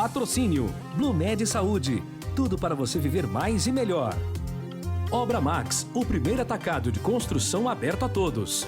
Patrocínio Blumed Saúde. Tudo para você viver mais e melhor. Obra Max, o primeiro atacado de construção aberto a todos.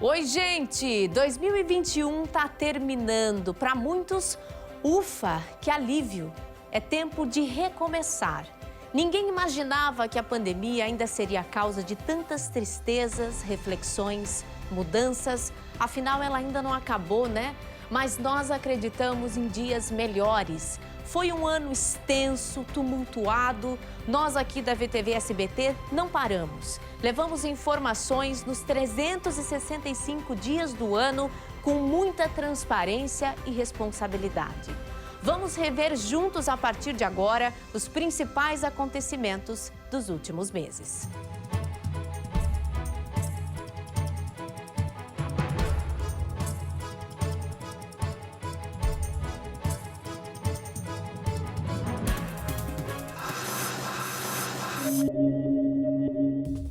Oi, gente! 2021 tá terminando. Para muitos, ufa, que alívio! É tempo de recomeçar. Ninguém imaginava que a pandemia ainda seria a causa de tantas tristezas, reflexões, mudanças. Afinal, ela ainda não acabou, né? Mas nós acreditamos em dias melhores. Foi um ano extenso, tumultuado. Nós aqui da VTV SBT não paramos. Levamos informações nos 365 dias do ano com muita transparência e responsabilidade. Vamos rever juntos, a partir de agora, os principais acontecimentos dos últimos meses. –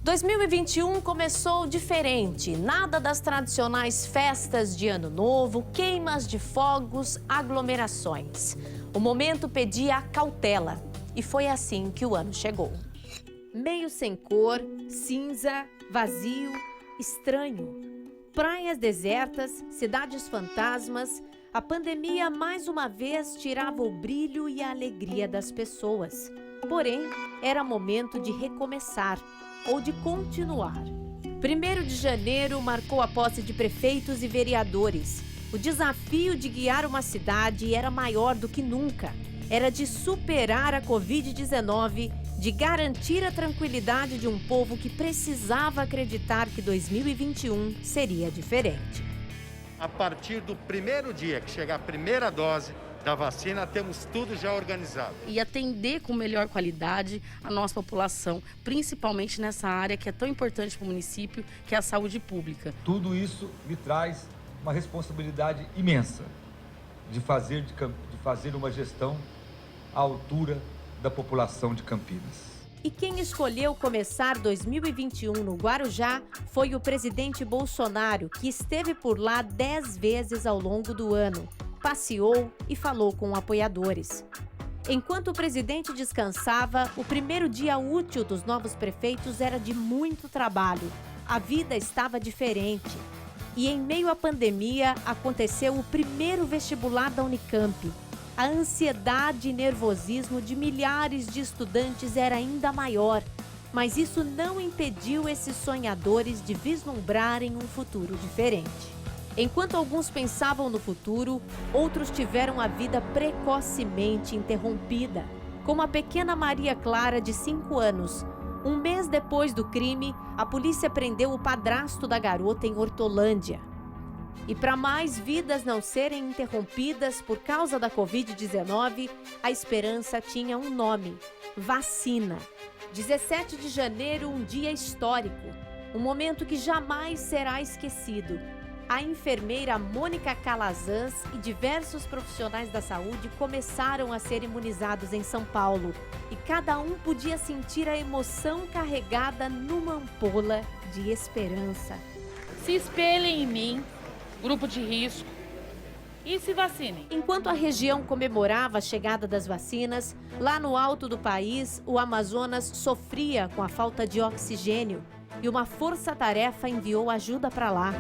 2021 começou diferente. Nada das tradicionais festas de Ano Novo, queimas de fogos, aglomerações. O momento pedia cautela e foi assim que o ano chegou. Meio sem cor, cinza, vazio, estranho. Praias desertas, cidades fantasmas. A pandemia mais uma vez tirava o brilho e a alegria das pessoas. Porém, era momento de recomeçar ou de continuar. 1º de janeiro marcou a posse de prefeitos e vereadores. O desafio de guiar uma cidade era maior do que nunca. Era de superar a Covid-19, de garantir a tranquilidade de um povo que precisava acreditar que 2021 seria diferente. A partir do primeiro dia que chegar a primeira dose da vacina, temos tudo já organizado. E atender com melhor qualidade a nossa população, principalmente nessa área que é tão importante para o município, que é a saúde pública. Tudo isso me traz uma responsabilidade imensa de fazer uma gestão à altura da população de Campinas. E quem escolheu começar 2021 no Guarujá foi o presidente Bolsonaro, que esteve por lá 10 vezes ao longo do ano. Passeou e falou com apoiadores. Enquanto o presidente descansava, o primeiro dia útil dos novos prefeitos era de muito trabalho. A vida estava diferente. E em meio à pandemia, aconteceu o primeiro vestibular da Unicamp. A ansiedade e nervosismo de milhares de estudantes era ainda maior, mas isso não impediu esses sonhadores de vislumbrarem um futuro diferente. Enquanto alguns pensavam no futuro, outros tiveram a vida precocemente interrompida, como a pequena Maria Clara, de 5 anos. Um mês depois do crime, a polícia prendeu o padrasto da garota em Hortolândia. E para mais vidas não serem interrompidas por causa da Covid-19, a esperança tinha um nome: vacina. 17 de janeiro, um dia histórico, um momento que jamais será esquecido. A enfermeira Mônica Calazans e diversos profissionais da saúde começaram a ser imunizados em São Paulo. E cada um podia sentir a emoção carregada numa ampola de esperança. Se espelhem em mim, grupo de risco, e se vacinem. Enquanto a região comemorava a chegada das vacinas, lá no alto do país, o Amazonas sofria com a falta de oxigênio e uma força-tarefa enviou ajuda para lá.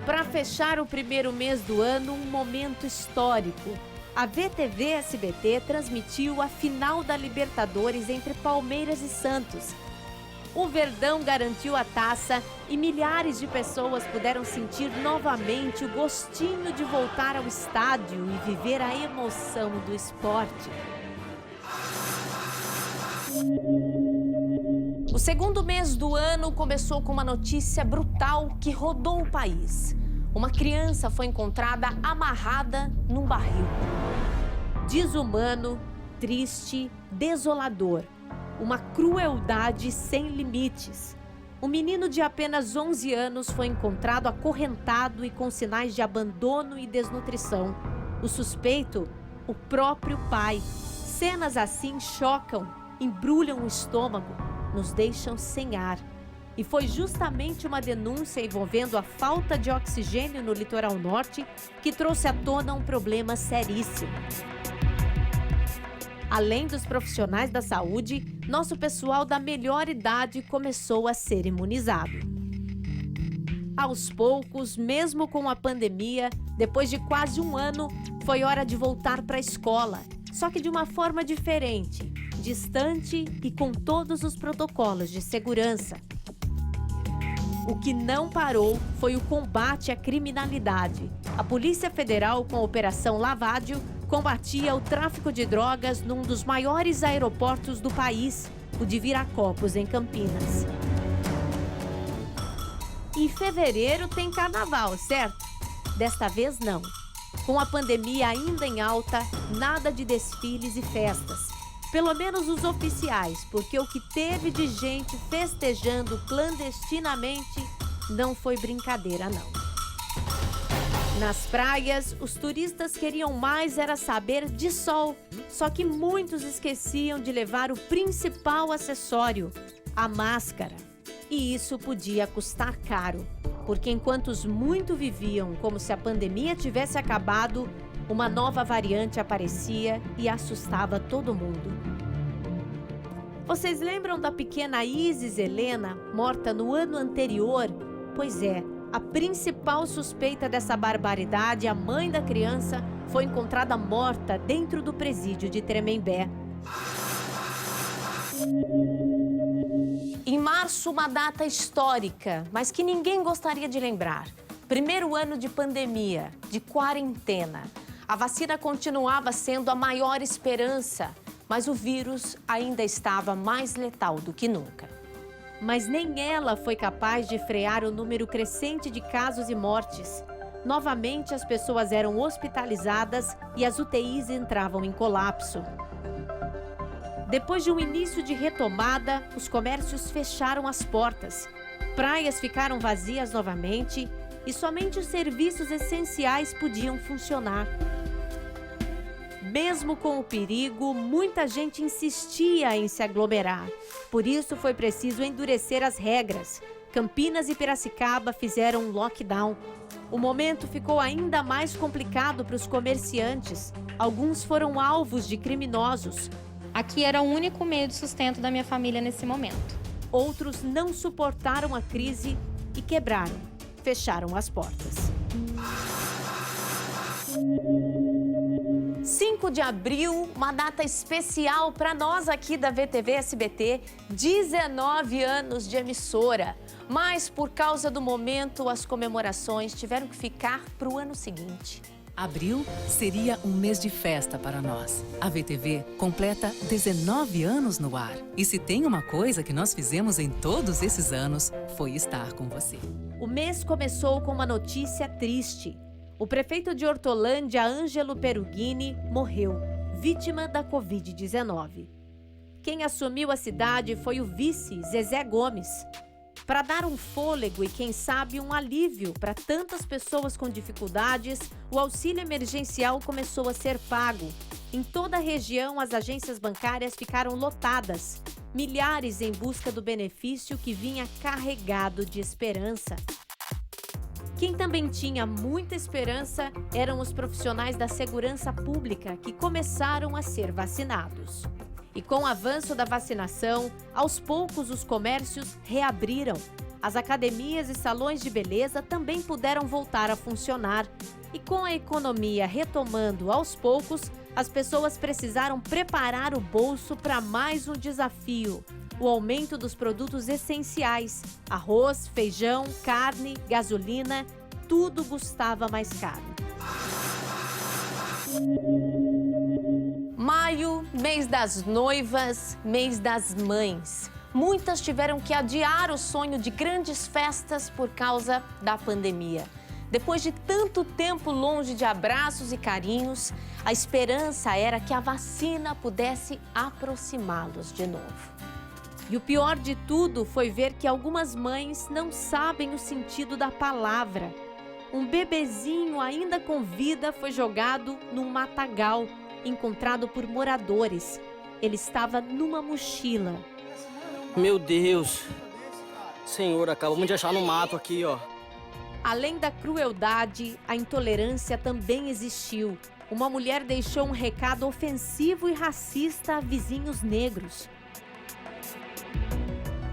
Para fechar o primeiro mês do ano, um momento histórico. A VTV SBT transmitiu a final da Libertadores entre Palmeiras e Santos. O Verdão garantiu a taça e milhares de pessoas puderam sentir novamente o gostinho de voltar ao estádio e viver a emoção do esporte. O segundo mês do ano começou com uma notícia brutal que rodou o país. Uma criança foi encontrada amarrada num barril. Desumano, triste, desolador. Uma crueldade sem limites. Um menino de apenas 11 anos foi encontrado acorrentado e com sinais de abandono e desnutrição. O suspeito, o próprio pai. Cenas assim chocam, embrulham o estômago, nos deixam sem ar. E foi justamente uma denúncia envolvendo a falta de oxigênio no litoral norte que trouxe à tona um problema seríssimo. Além dos profissionais da saúde, nosso pessoal da melhor idade começou a ser imunizado. Aos poucos, mesmo com a pandemia, depois de quase um ano, foi hora de voltar para a escola, só que de uma forma diferente, distante e com todos os protocolos de segurança. O que não parou foi o combate à criminalidade. A Polícia Federal, com a Operação Lavádio, combatia o tráfico de drogas num dos maiores aeroportos do país, o de Viracopos, em Campinas. Em fevereiro tem carnaval, certo? Desta vez não. Com a pandemia ainda em alta, nada de desfiles e festas. Pelo menos os oficiais, porque o que teve de gente festejando clandestinamente não foi brincadeira, não. Nas praias, os turistas queriam mais era saber de sol, só que muitos esqueciam de levar o principal acessório, a máscara. E isso podia custar caro, porque enquanto os muito viviam como se a pandemia tivesse acabado, uma nova variante aparecia e assustava todo mundo. Vocês lembram da pequena Isis Helena, morta no ano anterior? Pois é, a principal suspeita dessa barbaridade, a mãe da criança, foi encontrada morta dentro do presídio de Tremembé. Em março, uma data histórica, mas que ninguém gostaria de lembrar. Primeiro ano de pandemia, de quarentena. A vacina continuava sendo a maior esperança, mas o vírus ainda estava mais letal do que nunca. Mas nem ela foi capaz de frear o número crescente de casos e mortes. Novamente, as pessoas eram hospitalizadas e as UTIs entravam em colapso. Depois de um início de retomada, os comércios fecharam as portas. Praias ficaram vazias novamente e somente os serviços essenciais podiam funcionar. Mesmo com o perigo, muita gente insistia em se aglomerar. Por isso, foi preciso endurecer as regras. Campinas e Piracicaba fizeram um lockdown. O momento ficou ainda mais complicado para os comerciantes. Alguns foram alvos de criminosos. Aqui era o único meio de sustento da minha família nesse momento. Outros não suportaram a crise e quebraram, fecharam as portas. 5 de abril, uma data especial para nós aqui da VTV SBT, 19 anos de emissora. Mas por causa do momento, as comemorações tiveram que ficar para o ano seguinte. Abril seria um mês de festa para nós. A VTV completa 19 anos no ar. E se tem uma coisa que nós fizemos em todos esses anos, foi estar com você. O mês começou com uma notícia triste. O prefeito de Hortolândia, Ângelo Perugini, morreu, vítima da Covid-19. Quem assumiu a cidade foi o vice, Zezé Gomes. Para dar um fôlego e, quem sabe, um alívio para tantas pessoas com dificuldades, o auxílio emergencial começou a ser pago. Em toda a região, as agências bancárias ficaram lotadas. Milhares em busca do benefício que vinha carregado de esperança. Quem também tinha muita esperança eram os profissionais da segurança pública que começaram a ser vacinados. E com o avanço da vacinação, aos poucos os comércios reabriram. As academias e salões de beleza também puderam voltar a funcionar. E com a economia retomando aos poucos, as pessoas precisaram preparar o bolso para mais um desafio: o aumento dos produtos essenciais. Arroz, feijão, carne, gasolina, tudo custava mais caro. Maio, mês das noivas, mês das mães. Muitas tiveram que adiar o sonho de grandes festas por causa da pandemia. Depois de tanto tempo longe de abraços e carinhos, a esperança era que a vacina pudesse aproximá-los de novo. E o pior de tudo foi ver que algumas mães não sabem o sentido da palavra. Um bebezinho ainda com vida foi jogado num matagal, encontrado por moradores. Ele estava numa mochila. Meu Deus, Senhor, acabamos de achar no mato aqui, ó. Além da crueldade, a intolerância também existiu. Uma mulher deixou um recado ofensivo e racista a vizinhos negros.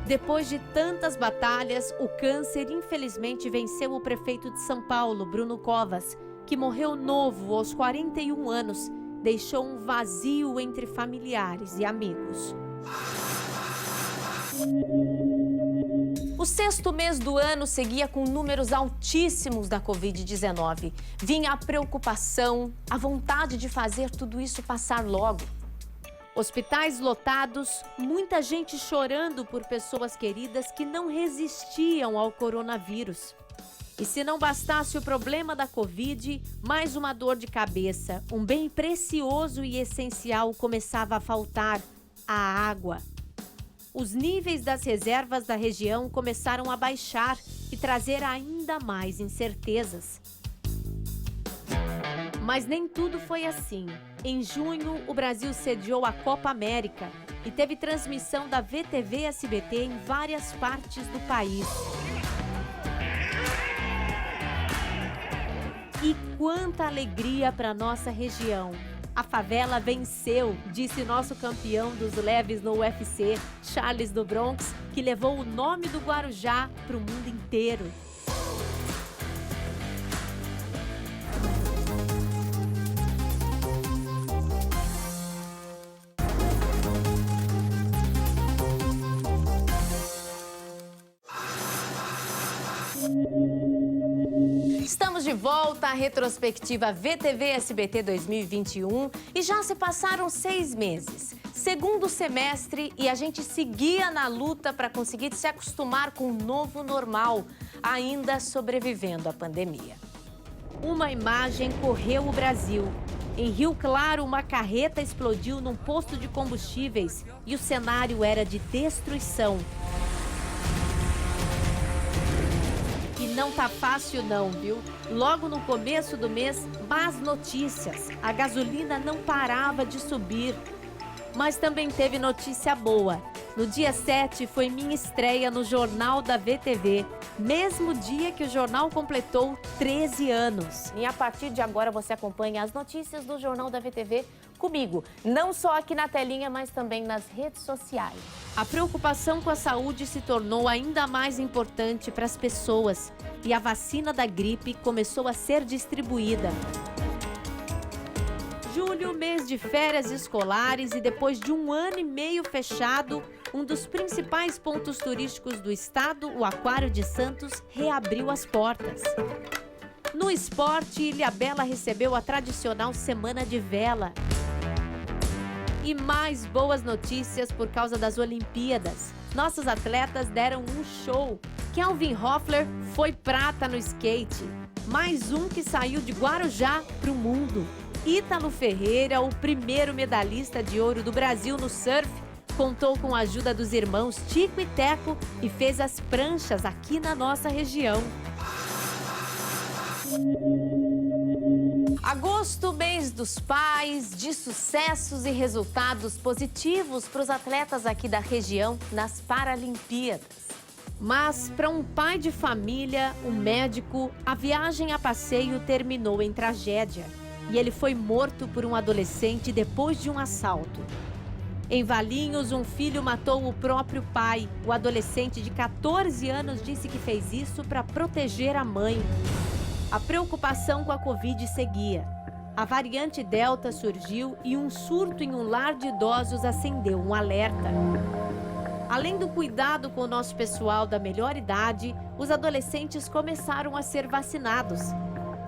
Depois de tantas batalhas, o câncer infelizmente venceu o prefeito de São Paulo, Bruno Covas, que morreu novo aos 41 anos, deixou um vazio entre familiares e amigos. O sexto mês do ano seguia com números altíssimos da Covid-19. Vinha a preocupação, a vontade de fazer tudo isso passar logo. Hospitais lotados, muita gente chorando por pessoas queridas que não resistiam ao coronavírus. E se não bastasse o problema da Covid, mais uma dor de cabeça. Um bem precioso e essencial começava a faltar: a água. Os níveis das reservas da região começaram a baixar e trazer ainda mais incertezas. Mas nem tudo foi assim. Em junho, o Brasil sediou a Copa América e teve transmissão da VTV SBT em várias partes do país. E quanta alegria para nossa região! A favela venceu, disse nosso campeão dos leves no UFC, Charles do Bronx, que levou o nome do Guarujá para o mundo inteiro. Estamos de volta à retrospectiva VTV SBT 2021 e já se passaram 6 meses. Segundo semestre e a gente seguia na luta para conseguir se acostumar com o novo normal, ainda sobrevivendo à pandemia. Uma imagem correu o Brasil. Em Rio Claro, uma carreta explodiu num posto de combustíveis e o cenário era de destruição. Não tá fácil não, viu? Logo no começo do mês, más notícias. A gasolina não parava de subir. Mas também teve notícia boa. No dia 7 foi minha estreia no Jornal da VTV, mesmo dia que o jornal completou 13 anos. E a partir de agora você acompanha as notícias do Jornal da VTV comigo, não só aqui na telinha, mas também nas redes sociais. A preocupação com a saúde se tornou ainda mais importante para as pessoas e a vacina da gripe começou a ser distribuída. Julho, mês de férias escolares e depois de 1 ano e meio fechado, um dos principais pontos turísticos do estado, o Aquário de Santos, reabriu as portas. No esporte, Ilhabela recebeu a tradicional Semana de Vela. E mais boas notícias por causa das Olimpíadas. Nossos atletas deram um show. Kelvin Hoffler foi prata no skate. Mais um que saiu de Guarujá para o mundo. Ítalo Ferreira, o primeiro medalhista de ouro do Brasil no surf, contou com a ajuda dos irmãos Tico e Teco e fez as pranchas aqui na nossa região. Agosto, mês dos pais, de sucessos e resultados positivos para os atletas aqui da região nas Paralimpíadas. Mas para um pai de família, um médico, a viagem a passeio terminou em tragédia. E ele foi morto por um adolescente depois de um assalto. Em Valinhos, um filho matou o próprio pai. O adolescente de 14 anos disse que fez isso para proteger a mãe. A preocupação com a Covid seguia. A variante Delta surgiu e um surto em um lar de idosos acendeu um alerta. Além do cuidado com o nosso pessoal da melhor idade, os adolescentes começaram a ser vacinados.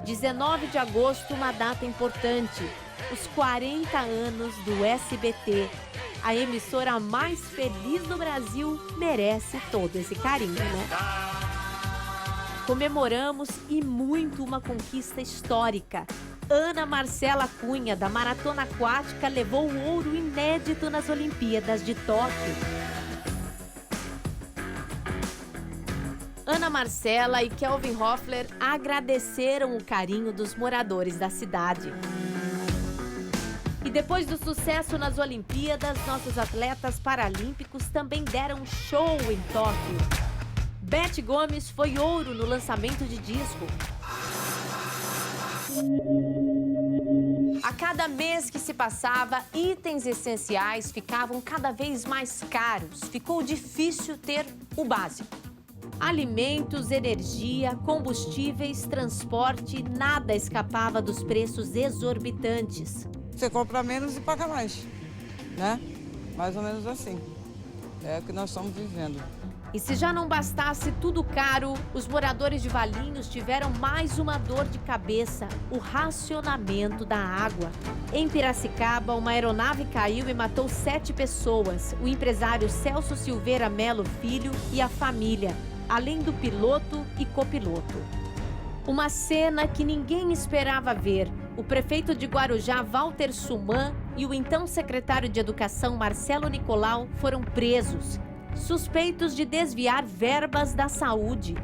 19 de agosto, uma data importante, os 40 anos do SBT. A emissora mais feliz do Brasil merece todo esse carinho, né? Comemoramos e muito uma conquista histórica. Ana Marcela Cunha, da Maratona Aquática, levou o ouro inédito nas Olimpíadas de Tóquio. Ana Marcela e Kelvin Hoffler agradeceram o carinho dos moradores da cidade. E depois do sucesso nas Olimpíadas, nossos atletas paralímpicos também deram show em Tóquio. Beth Gomes foi ouro no lançamento de disco. A cada mês que se passava, itens essenciais ficavam cada vez mais caros. Ficou difícil ter o básico. Alimentos, energia, combustíveis, transporte, nada escapava dos preços exorbitantes. Você compra menos e paga mais, né? Mais ou menos assim. É o que nós estamos vivendo. E se já não bastasse tudo caro, os moradores de Valinhos tiveram mais uma dor de cabeça: o racionamento da água. Em Piracicaba, uma aeronave caiu e matou 7 pessoas. O empresário Celso Silveira Melo Filho e a família, além do piloto e copiloto. Uma cena que ninguém esperava ver. O prefeito de Guarujá, Walter Suman, e o então secretário de Educação, Marcelo Nicolau, foram presos, suspeitos de desviar verbas da saúde.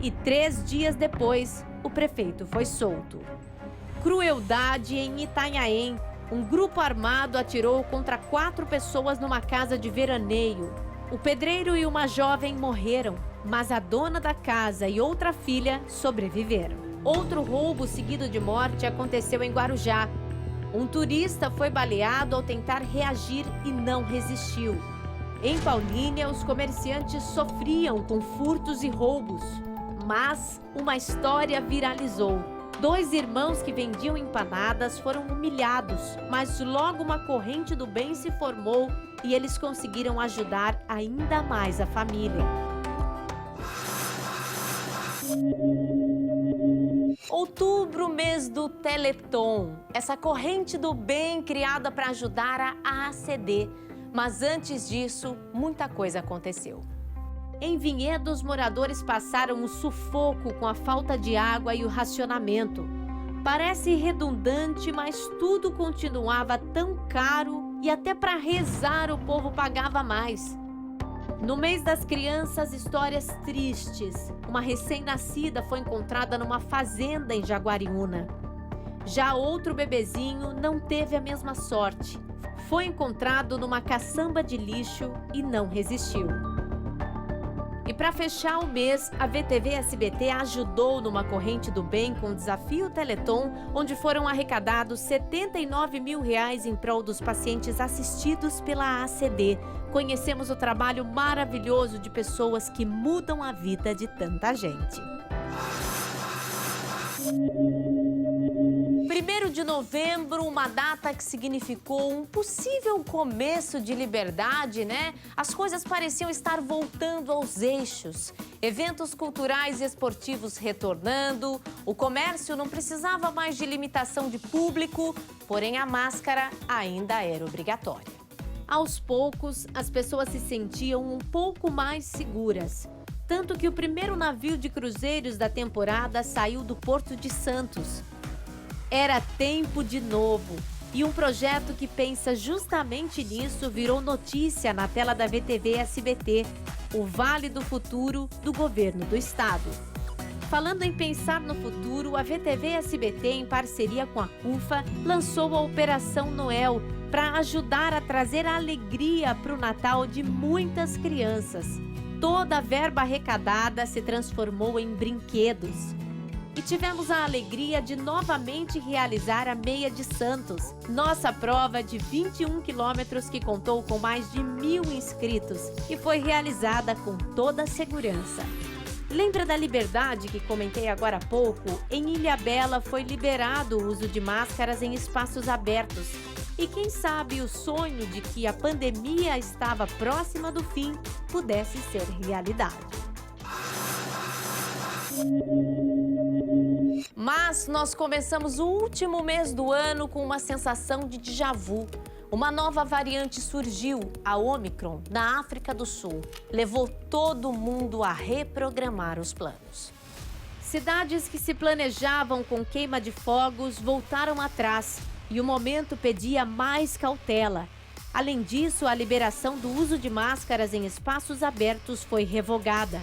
E 3 dias depois, o prefeito foi solto. Crueldade em Itanhaém. Um grupo armado atirou contra 4 pessoas numa casa de veraneio. O pedreiro e uma jovem morreram, mas a dona da casa e outra filha sobreviveram. Outro roubo seguido de morte aconteceu em Guarujá. Um turista foi baleado ao tentar reagir e não resistiu. Em Paulínia, os comerciantes sofriam com furtos e roubos. Mas uma história viralizou. 2 irmãos que vendiam empanadas foram humilhados, mas logo uma corrente do bem se formou e eles conseguiram ajudar ainda mais a família. Outubro, mês do Teleton. Essa corrente do bem criada para ajudar a ACD. Mas antes disso, muita coisa aconteceu. Em Vinhedo, os moradores passaram um sufoco com a falta de água e o racionamento. Parece redundante, mas tudo continuava tão caro e até para rezar o povo pagava mais. No mês das crianças, histórias tristes. Uma recém-nascida foi encontrada numa fazenda em Jaguariúna. Já outro bebezinho não teve a mesma sorte. Foi encontrado numa caçamba de lixo e não resistiu. E para fechar o mês, a VTV SBT ajudou numa corrente do bem com o Desafio Teleton, onde foram arrecadados R$79 mil em prol dos pacientes assistidos pela ACD. Conhecemos o trabalho maravilhoso de pessoas que mudam a vida de tanta gente. 1º de novembro, uma data que significou um possível começo de liberdade, né? As coisas pareciam estar voltando aos eixos. Eventos culturais e esportivos retornando, o comércio não precisava mais de limitação de público, porém a máscara ainda era obrigatória. Aos poucos, as pessoas se sentiam um pouco mais seguras. Tanto que o primeiro navio de cruzeiros da temporada saiu do Porto de Santos. Era tempo de novo. E um projeto que pensa justamente nisso virou notícia na tela da VTV SBT, o Vale do Futuro do Governo do Estado. Falando em pensar no futuro, a VTV SBT, em parceria com a CUFA, lançou a Operação Noel para ajudar a trazer alegria para o Natal de muitas crianças. Toda a verba arrecadada se transformou em brinquedos. E tivemos a alegria de novamente realizar a Meia de Santos, nossa prova de 21 quilômetros que contou com mais de 1.000 inscritos e foi realizada com toda a segurança. Lembra da liberdade que comentei agora há pouco? Em Ilhabela foi liberado o uso de máscaras em espaços abertos. E quem sabe o sonho de que a pandemia estava próxima do fim pudesse ser realidade. Mas nós começamos o último mês do ano com uma sensação de déjà vu. Uma nova variante surgiu, a Ômicron, na África do Sul. Levou todo mundo a reprogramar os planos. Cidades que se planejavam com queima de fogos voltaram atrás e o momento pedia mais cautela. Além disso, a liberação do uso de máscaras em espaços abertos foi revogada.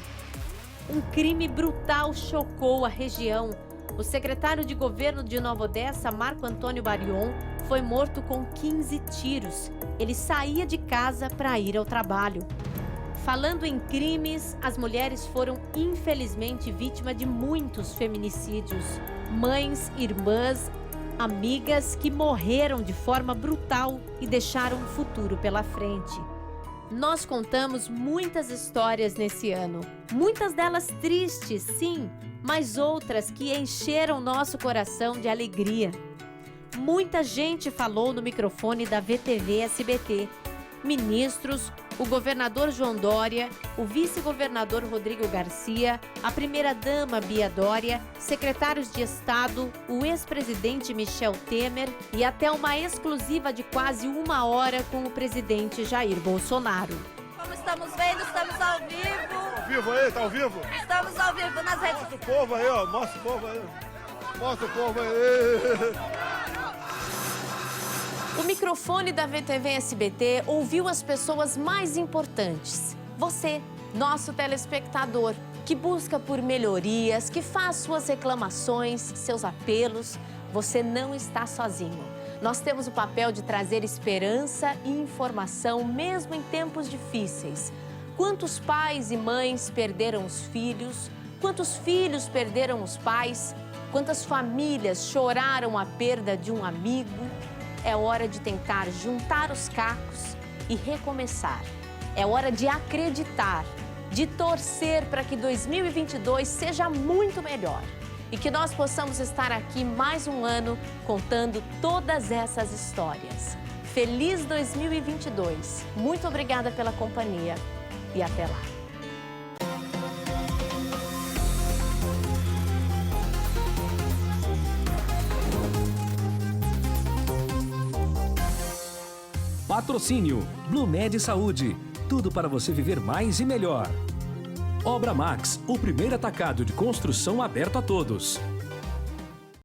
Um crime brutal chocou a região. O secretário de governo de Nova Odessa, Marco Antônio Barion, foi morto com 15 tiros. Ele saía de casa para ir ao trabalho. Falando em crimes, as mulheres foram infelizmente vítimas de muitos feminicídios. Mães, irmãs, amigas que morreram de forma brutal e deixaram um futuro pela frente. Nós contamos muitas histórias nesse ano. Muitas delas tristes, sim, mas outras que encheram nosso coração de alegria. Muita gente falou no microfone da VTV SBT. Ministros, o governador João Dória, o vice-governador Rodrigo Garcia, a primeira-dama Bia Dória, secretários de Estado, o ex-presidente Michel Temer e até uma exclusiva de quase 1 hora com o presidente Jair Bolsonaro. Como estamos vendo, estamos ao vivo. Ao vivo aí, tá ao vivo? Estamos ao vivo nas redes. Mostra o povo aí, ó, mostra o povo aí. Mostra o povo aí. O microfone da VTV SBT ouviu as pessoas mais importantes. Você, nosso telespectador, que busca por melhorias, que faz suas reclamações, seus apelos. Você não está sozinho. Nós temos o papel de trazer esperança e informação, mesmo em tempos difíceis. Quantos pais e mães perderam os filhos? Quantos filhos perderam os pais? Quantas famílias choraram a perda de um amigo? É hora de tentar juntar os cacos e recomeçar. É hora de acreditar, de torcer para que 2022 seja muito melhor e que nós possamos estar aqui mais um ano contando todas essas histórias. Feliz 2022! Muito obrigada pela companhia e até lá! Patrocínio Blumed Saúde. Tudo para você viver mais e melhor. Obra Max, o primeiro atacado de construção aberto a todos.